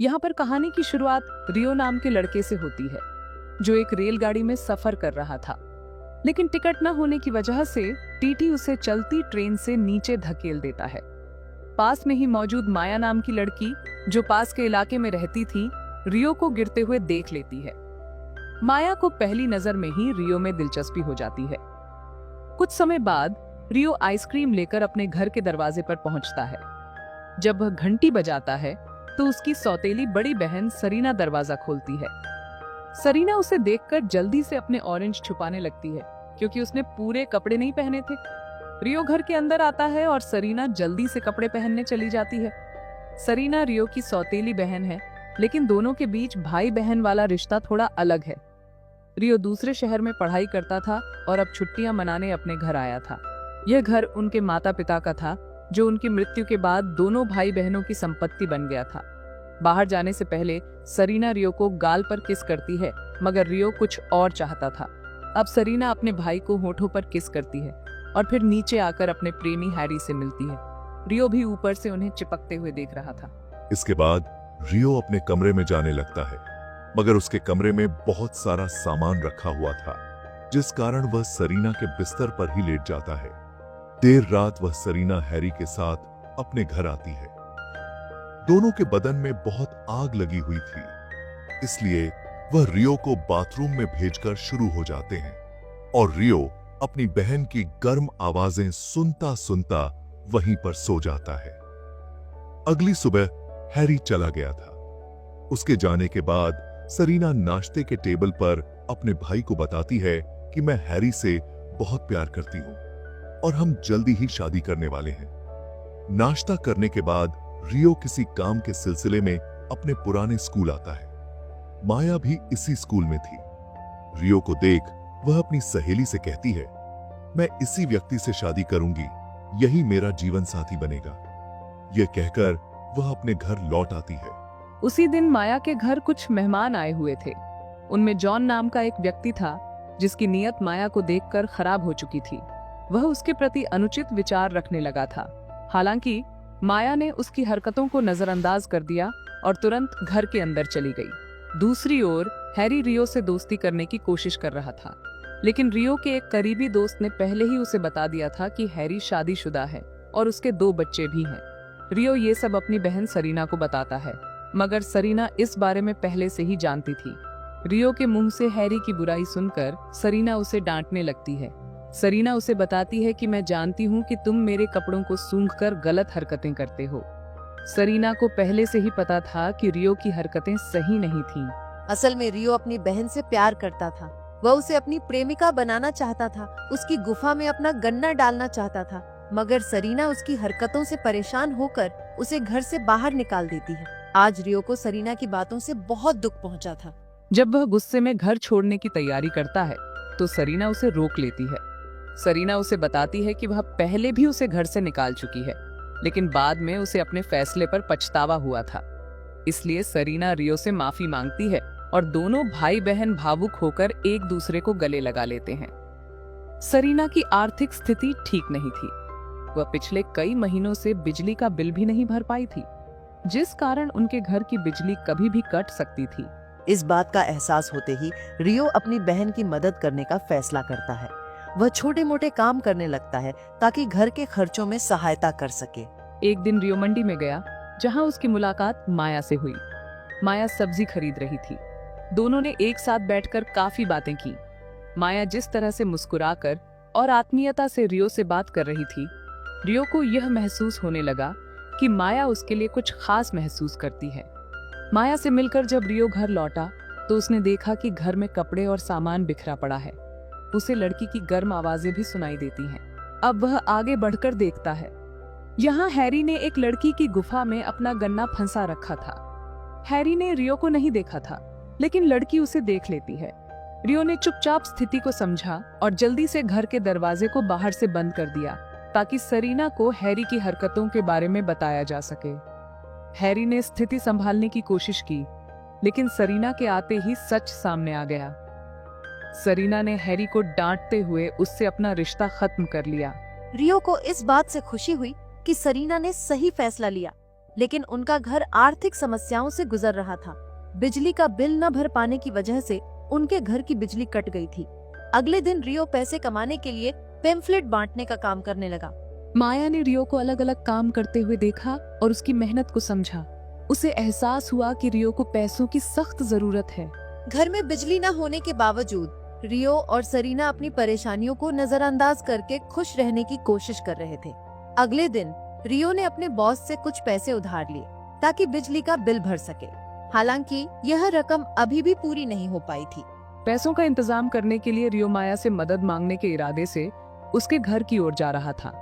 यहाँ पर कहानी की शुरुआत रियो नाम के लड़के से होती है, जो एक रेलगाड़ी में सफर कर रहा था। लेकिन टिकट न होने की वजह से टीटी उसे चलती ट्रेन से नीचे धकेल देता है। पास में ही मौजूद माया नाम की लड़की, जो पास के इलाके में रहती थी, रियो को गिरते हुए देख लेती है। माया को पहली नजर में ही रियो में दिलचस्पी हो जाती है। कुछ समय बाद रियो आइसक्रीम लेकर अपने घर के दरवाजे पर पहुंचता है। जब वह घंटी बजाता है तो उसकी सौतेली बड़ी बहन सरीना दरवाजा खोलती है। सरीना उसे देखकर जल्दी से अपने ऑरेंज छुपाने लगती है, क्योंकि उसने पूरे कपड़े नहीं पहने थे। रियो घर के अंदर आता है और सरीना जल्दी से कपड़े पहनने चली जाती है। सरीना रियो की सौतेली बहन है, लेकिन दोनों के बीच भाई बहन वाला रिश्ता थोड़ा अलग है। रियो दूसरे शहर में पढ़ाई करता था और अब छुट्टियां मनाने अपने घर आया था। यह घर उनके माता पिता का था, जो उनकी मृत्यु के बाद दोनों भाई बहनों की संपत्ति बन गया था। बाहर जाने से पहले सरीना रियो को गाल पर किस करती है, मगर रियो कुछ और चाहता था। अब सरीना अपने भाई को होठों पर किस करती है और फिर नीचे आकर अपने प्रेमी हैरी से मिलती है। रियो भी ऊपर से उन्हें चिपकते हुए देख रहा था। इसके बाद रियो अपने कमरे में जाने लगता है, मगर उसके कमरे में बहुत सारा सामान रखा हुआ था, जिस कारण वह सरीना के बिस्तर पर ही लेट जाता है। देर रात वह सरीना हैरी के साथ अपने घर आती है। दोनों के बदन में बहुत आग लगी हुई थी, इसलिए वह रियो को बाथरूम में भेजकर शुरू हो जाते हैं और रियो अपनी बहन की गर्म आवाजें सुनता सुनता वहीं पर सो जाता है। अगली सुबह हैरी चला गया था। उसके जाने के बाद सरीना नाश्ते के टेबल पर अपने भाई को बताती है कि मैं हैरी से बहुत प्यार करती हूं और हम जल्दी ही शादी करने वाले हैं। नाश्ता करने के बाद रियो किसी काम के सिलसिले में अपने पुराने स्कूल आता है। माया भी इसी स्कूल में थी। रियो को देख वह अपनी सहेली से कहती है, मैं इसी व्यक्ति से शादी करूंगी, यही मेरा जीवन साथी बनेगा। यह कहकर वह अपने घर लौट आती है। उसी दिन माया के घर कुछ मेहमान आए हुए थे। उनमें जॉन नाम का एक व्यक्ति था, जिसकी नीयत माया को देखकर खराब हो चुकी थी। वह उसके प्रति अनुचित विचार रखने लगा था। हालांकि माया ने उसकी हरकतों को नजरअंदाज कर दिया और तुरंत घर के अंदर चली गई। दूसरी ओर हैरी रियो से दोस्ती करने की कोशिश कर रहा था, लेकिन रियो के एक करीबी दोस्त ने पहले ही उसे बता दिया था कि हैरी शादीशुदा है और उसके 2 बच्चे भी हैं। रियो ये सब अपनी बहन सरीना को बताता है, मगर सरीना इस बारे में पहले से ही जानती थी। रियो के मुंह से हैरी की बुराई सुनकर सरीना उसे डांटने लगती है। सरीना उसे बताती है कि मैं जानती हूँ कि तुम मेरे कपड़ों को सूंघकर गलत हरकतें करते हो। सरीना को पहले से ही पता था कि रियो की हरकतें सही नहीं थीं। असल में रियो अपनी बहन से प्यार करता था। वह उसे अपनी प्रेमिका बनाना चाहता था, उसकी गुफा में अपना गन्ना डालना चाहता था, मगर सरीना उसकी हरकतों से परेशान होकर उसे घर से बाहर निकाल देती है। आज रियो को सरीना की बातों से बहुत दुख पहुंचा था। जब वह गुस्से में घर छोड़ने की तैयारी करता है तो सरीना उसे रोक लेती है। सरीना उसे बताती है कि वह पहले भी उसे घर से निकाल चुकी है, लेकिन बाद में उसे अपने फैसले पर पछतावा हुआ था। इसलिए सरीना रियो से माफी मांगती है और दोनों भाई बहन भावुक होकर एक दूसरे को गले लगा लेते हैं। सरीना की आर्थिक स्थिति ठीक नहीं थी। वह पिछले कई महीनों से बिजली का बिल भी नहीं भर पाई थी, जिस कारण उनके घर की बिजली कभी भी कट सकती थी। इस बात का एहसास होते ही रियो अपनी बहन की मदद करने का फैसला करता है। वह छोटे मोटे काम करने लगता है ताकि घर के खर्चों में सहायता कर सके। एक दिन रियो मंडी में गया, जहां उसकी मुलाकात माया से हुई। माया सब्जी खरीद रही थी। दोनों ने एक साथ बैठकर काफी बातें की। माया जिस तरह से मुस्कुराकर और आत्मीयता से रियो से बात कर रही थी, रियो को यह महसूस होने लगा कि माया उसके लिए कुछ खास महसूस करती है। माया से मिलकर जब रियो घर लौटा तो उसने देखा कि घर में कपड़े और सामान बिखरा पड़ा है। उसे लड़की की गर्म आवाजें भी सुनाई देती हैं। अब वह आगे बढ़कर देखता है, यहाँ हैरी ने एक लड़की की गुफा में अपना गन्ना फंसा रखा था। हैरी ने रियो को नहीं देखा था, लेकिन लड़की उसे देख लेती है। रियो ने चुपचाप स्थिति को समझा और जल्दी से घर के दरवाजे को बाहर से बंद कर दिया, ताकि सरीना को हैरी की हरकतों के बारे में बताया जा सके। हैरी ने स्थिति संभालने की कोशिश की, लेकिन सरीना के आते ही सच सामने आ गया। सरीना ने हैरी को डांटते हुए उससे अपना रिश्ता खत्म कर लिया। रियो को इस बात से खुशी हुई कि सरीना ने सही फैसला लिया। लेकिन उनका घर आर्थिक समस्याओं से गुजर रहा था। बिजली का बिल न भर पाने की वजह से उनके घर की बिजली कट गई थी। अगले दिन रियो पैसे कमाने के लिए पेम्फलेट बांटने का काम करने लगा। माया ने रियो को अलग अलग काम करते हुए देखा और उसकी मेहनत को समझा। उसे एहसास हुआ कि रियो को पैसों की सख्त जरूरत है। घर में बिजली न होने के बावजूद रियो और सरीना अपनी परेशानियों को नजरअंदाज करके खुश रहने की कोशिश कर रहे थे। अगले दिन रियो ने अपने बॉस से कुछ पैसे उधार लिए ताकि बिजली का बिल भर सके। हालांकि यह रकम अभी भी पूरी नहीं हो पाई थी। पैसों का इंतजाम करने के लिए रियो माया से मदद मांगने के इरादे से उसके घर की ओर जा रहा था।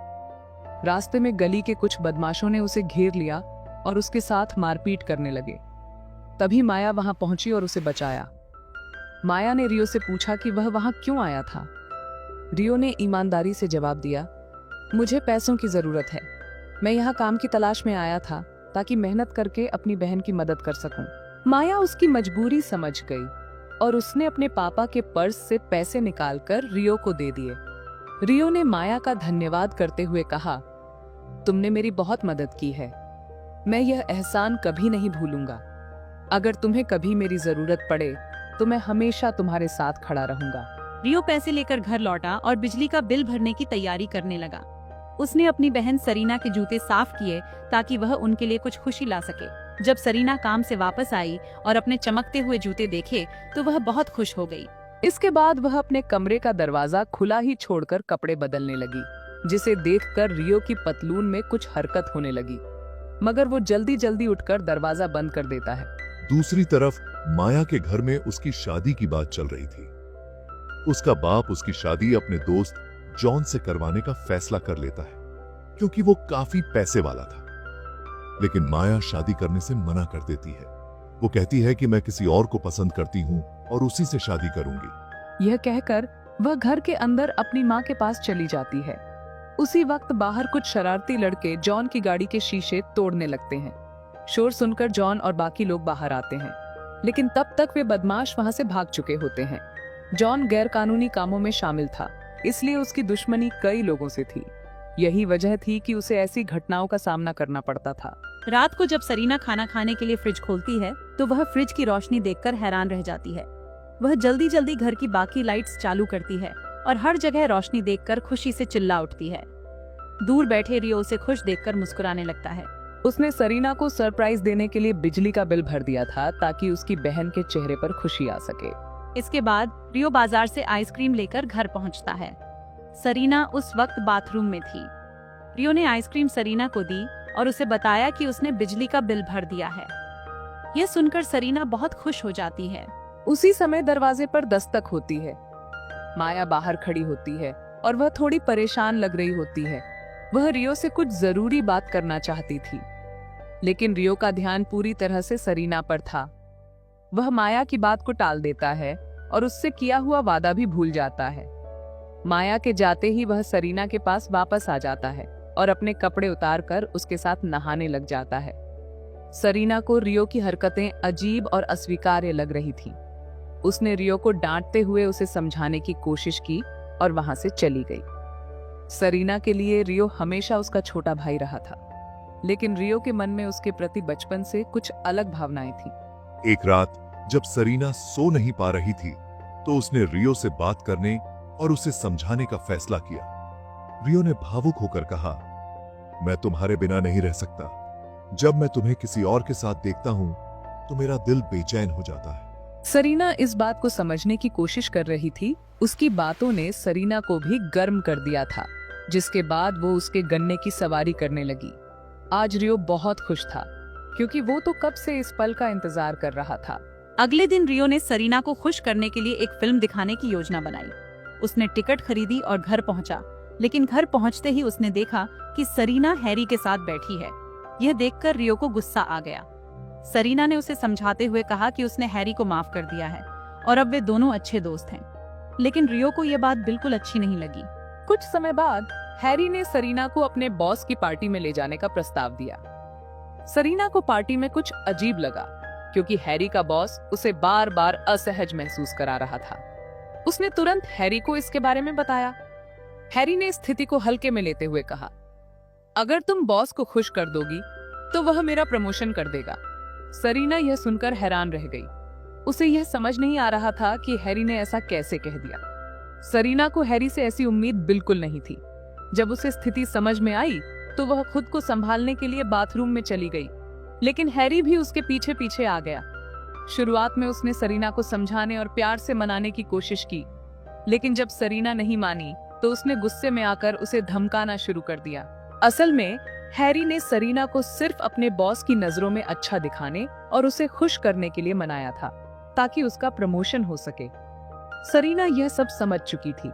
रास्ते में गली के कुछ बदमाशों ने उसे घेर लिया और उसके साथ मारपीट करने लगे। तभी माया वहां पहुंची और उसे बचाया। माया ने रियो से पूछा कि वह वहां क्यों आया था। रियो ने ईमानदारी से जवाब दिया, मुझे पैसों की जरूरत है। मैं यहाँ काम की तलाश में आया था ताकि मेहनत करके अपनी बहन की मदद कर सकूं। माया उसकी मजबूरी समझ गई और उसने अपने पापा के पर्स से पैसे निकालकर रियो को दे दिए। रियो ने माया का धन्यवाद करते हुए कहा, तुमने मेरी बहुत मदद की है। मैं यह एहसान कभी नहीं भूलूंगा। अगर तुम्हें कभी मेरी जरूरत पड़े तो मैं हमेशा तुम्हारे साथ खड़ा रहूंगा। रियो पैसे लेकर घर लौटा और बिजली का बिल भरने की तैयारी करने लगा। उसने अपनी बहन सरीना के जूते साफ किए ताकि वह उनके लिए कुछ खुशी ला सके। जब सरीना काम से वापस आई और अपने चमकते हुए जूते देखे तो वह बहुत खुश हो गई। इसके बाद वह अपने कमरे का दरवाजा खुला ही छोड़कर कपड़े बदलने लगी, जिसे देखकर रियो की पतलून में कुछ हरकत होने लगी, मगर वो जल्दी जल्दी उठकर दरवाजा बंद कर देता है। दूसरी तरफ माया के घर में उसकी शादी की बात चल रही थी। उसका बाप उसकी शादी अपने दोस्त जॉन से करवाने का फैसला कर लेता है क्योंकि वो काफी पैसे वाला था। लेकिन माया शादी करने से मना कर देती है। वो कहती है कि मैं किसी और को पसंद करती हूँ और उसी से शादी करूंगी। यह कहकर वह घर के अंदर अपनी माँ के पास चली जाती है। उसी वक्त बाहर कुछ शरारती लड़के जॉन की गाड़ी के शीशे तोड़ने लगते हैं। शोर सुनकर जॉन और बाकी लोग बाहर आते हैं, लेकिन तब तक वे बदमाश वहां से भाग चुके होते हैं। जॉन गैर कानूनी कामों में शामिल था, इसलिए उसकी दुश्मनी कई लोगों से थी। यही वजह थी कि उसे ऐसी घटनाओं का सामना करना पड़ता था। रात को जब सरीना खाना खाने के लिए फ्रिज खोलती है तो वह फ्रिज की रोशनी देखकर हैरान रह जाती है। वह जल्दी जल्दी घर की बाकी लाइट्स चालू करती है और हर जगह रोशनी देखकर खुशी से चिल्ला उठती है। दूर बैठे रियो उसे खुश देखकर मुस्कुराने लगता है। उसने सरीना को सरप्राइज देने के लिए बिजली का बिल भर दिया था ताकि उसकी बहन के चेहरे पर खुशी आ सके। इसके बाद रियो बाजार से आइसक्रीम लेकर घर पहुंचता है। सरीना उस वक्त बाथरूम में थी। रियो ने आइसक्रीम सरीना को दी और उसे बताया कि उसने बिजली का बिल भर दिया है। यह सुनकर सरीना बहुत खुश हो जाती है। उसी समय दरवाजे पर दस्तक होती है। माया बाहर खड़ी होती है और वह थोड़ी परेशान लग रही होती है। वह रियो से कुछ जरूरी बात करना चाहती थी, लेकिन रियो का ध्यान पूरी तरह से सरीना पर था। वह माया की बात को टाल देता है और उससे किया हुआ वादा भी भूल जाता है। माया के जाते ही वह सरीना के पास वापस आ जाता है और अपने कपड़े उतारकर उसके साथ नहाने लग जाता है। सरीना को रियो की हरकतें अजीब और अस्वीकार्य लग रही थीं। उसने रियो को डांटते हुए उसे समझाने की कोशिश की और वहां से चली गई। सरीना के लिए रियो हमेशा उसका छोटा भाई रहा था, लेकिन रियो के मन में उसके प्रति बचपन से कुछ अलग भावनाएं थीं। एक रात जब सरीना सो नहीं पा रही थी तो उसने रियो से बात करने और उसे समझाने का फैसला किया। रियो ने भावुक होकर कहा, मैं तुम्हारे बिना नहीं रह सकता। जब मैं तुम्हें किसी और के साथ देखता हूं तो मेरा दिल बेचैन हो जाता है। सरीना इस बात को समझने की कोशिश कर रही थी। उसकी बातों ने सरीना को भी गर्म कर दिया था, जिसके बाद वो उसके गन्ने की सवारी करने लगी। आज रियो बहुत खुश था क्योंकि वो तो कब से इस पल का इंतजार कर रहा था। अगले दिन रियो ने सरीना को खुश करने के लिए एक फिल्म दिखाने की योजना बनाई। उसने टिकट खरीदी और घर पहुंचा, लेकिन घर पहुंचते ही उसने देखा कि सरीना हैरी के साथ बैठी है। यह देखकर रियो को गुस्सा आ गया। सरीना ने उसे समझाते हुए कहा कि उसने हैरी को माफ कर दिया है और अब वे दोनों अच्छे दोस्त हैं। लेकिन रियो को यह बात बिल्कुल अच्छी नहीं लगी। कुछ समय बाद हैरी ने सरीना को अपने बॉस की पार्टी में ले जाने का प्रस्ताव दिया। सरीना को पार्टी में कुछ अजीब लगा क्योंकि हैरी का बॉस उसे बार बार असहज महसूस करा रहा था। उसने तुरंत हैरी को इसके बारे में बताया। हैरी ने स्थिति को हल्के में लेते हुए कहा, अगर तुम बॉस को खुश कर दोगी तो वह मेरा प्रमोशन कर देगा। सरीना यह सुनकर हैरान रह गई। उसे यह समझ नहीं आ रहा था कि हैरी ने ऐसा कैसे कह दिया। सरीना को हैरी से ऐसी उम्मीद बिल्कुल नहीं थी। जब उसे स्थिति समझ में आई तो वह खुद को संभालने के लिए बाथरूम में चली गई, लेकिन हैरी भी उसके पीछे पीछे आ गया। शुरुआत में उसने सरीना को समझाने और प्यार से मनाने की कोशिश की, लेकिन जब सरीना नहीं मानी तो उसने गुस्से में आकर उसे धमकाना शुरू कर दिया। असल में हैरी ने सरीना को सिर्फ अपने बॉस की नजरों में अच्छा दिखाने और उसे खुश करने के लिए मनाया था, ताकि उसका प्रमोशन हो सके। सरीना यह सब समझ चुकी थी।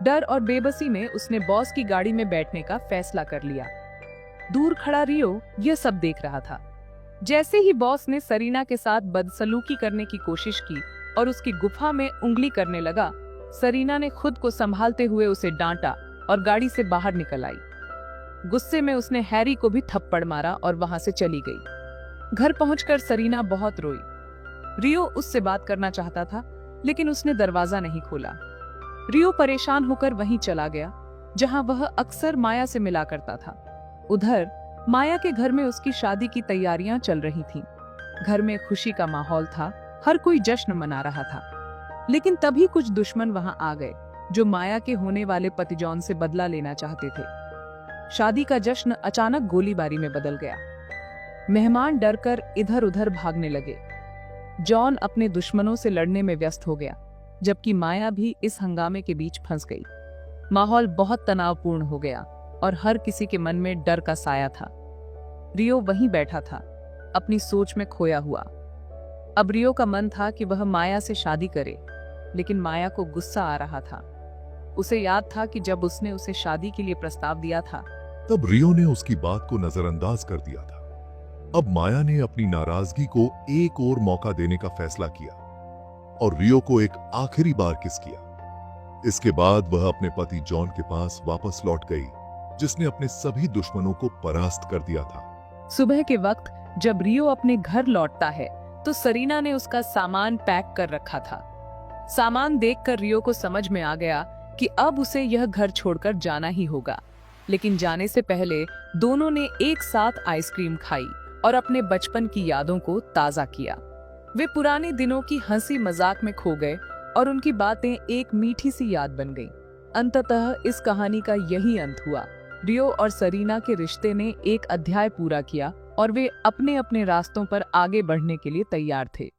डर और बेबसी में उसने बॉस की गाड़ी में बैठने का फैसला कर लिया। दूर खड़ा रियो यह सब देख रहा था। जैसे ही बॉस ने सरीना के साथ बदसलूकी करने की कोशिश की और उसकी गुफा में उंगली करने लगा, सरीना ने खुद को संभालते हुए उसे डांटा और गाड़ी से बाहर निकल आई। गुस्से में उसने हैरी को भी थप्पड़ मारा और वहां से चली गई। घर पहुंचकर सरीना बहुत रोई। रियो उससे बात करना चाहता था, लेकिन उसने दरवाजा नहीं खोला। रियो परेशान होकर वहीं चला गया जहां वह अक्सर माया से मिला करता था। उधर माया के घर में उसकी शादी की तैयारियां चल रही थीं। घर में खुशी का माहौल था, हर कोई जश्न मना रहा था। लेकिन तभी कुछ दुश्मन वहां आ गए जो माया के होने वाले पति जॉन से बदला लेना चाहते थे। शादी का जश्न अचानक गोलीबारी में बदल गया। मेहमान डरकर इधर उधर भागने लगे। जॉन अपने दुश्मनों से लड़ने में व्यस्त हो गया, जबकि माया भी इस हंगामे के बीच फंस गई। माहौल बहुत तनावपूर्ण हो गया और हर किसी के मन में डर का साया था। रियो वहीं बैठा था, अपनी सोच में खोया हुआ। अब रियो का मन था कि वह माया से शादी करे, लेकिन माया को गुस्सा आ रहा था। उसे याद था कि जब उसने उसे शादी के लिए प्रस्ताव दिया था, तब रियो ने उसकी बात को नजरअंदाज कर दिया था। अब माया ने अपनी नाराजगी को एक और मौका देने का फैसला किया और रियो को एक आखिरी बार किस किया। इसके बाद वह अपने पति जॉन के पास वापस लौट गई, जिसने अपने सभी दुश्मनों को परास्त कर दिया था। सुबह के वक्त जब रियो अपने घर लौटता है तो सरीना ने उसका सामान पैक कर रखा था। सामान देखकर रियो को समझ में आ गया कि अब उसे यह घर छोड़कर जाना ही होगा। लेकिन जाने से पहले दोनों ने एक साथ आइसक्रीम खाई और अपने बचपन की यादों को ताजा किया। वे पुराने दिनों की हंसी मजाक में खो गए और उनकी बातें एक मीठी सी याद बन गईं। अंततः इस कहानी का यही अंत हुआ। रियो और सरीना के रिश्ते ने एक अध्याय पूरा किया और वे अपने अपने रास्तों पर आगे बढ़ने के लिए तैयार थे।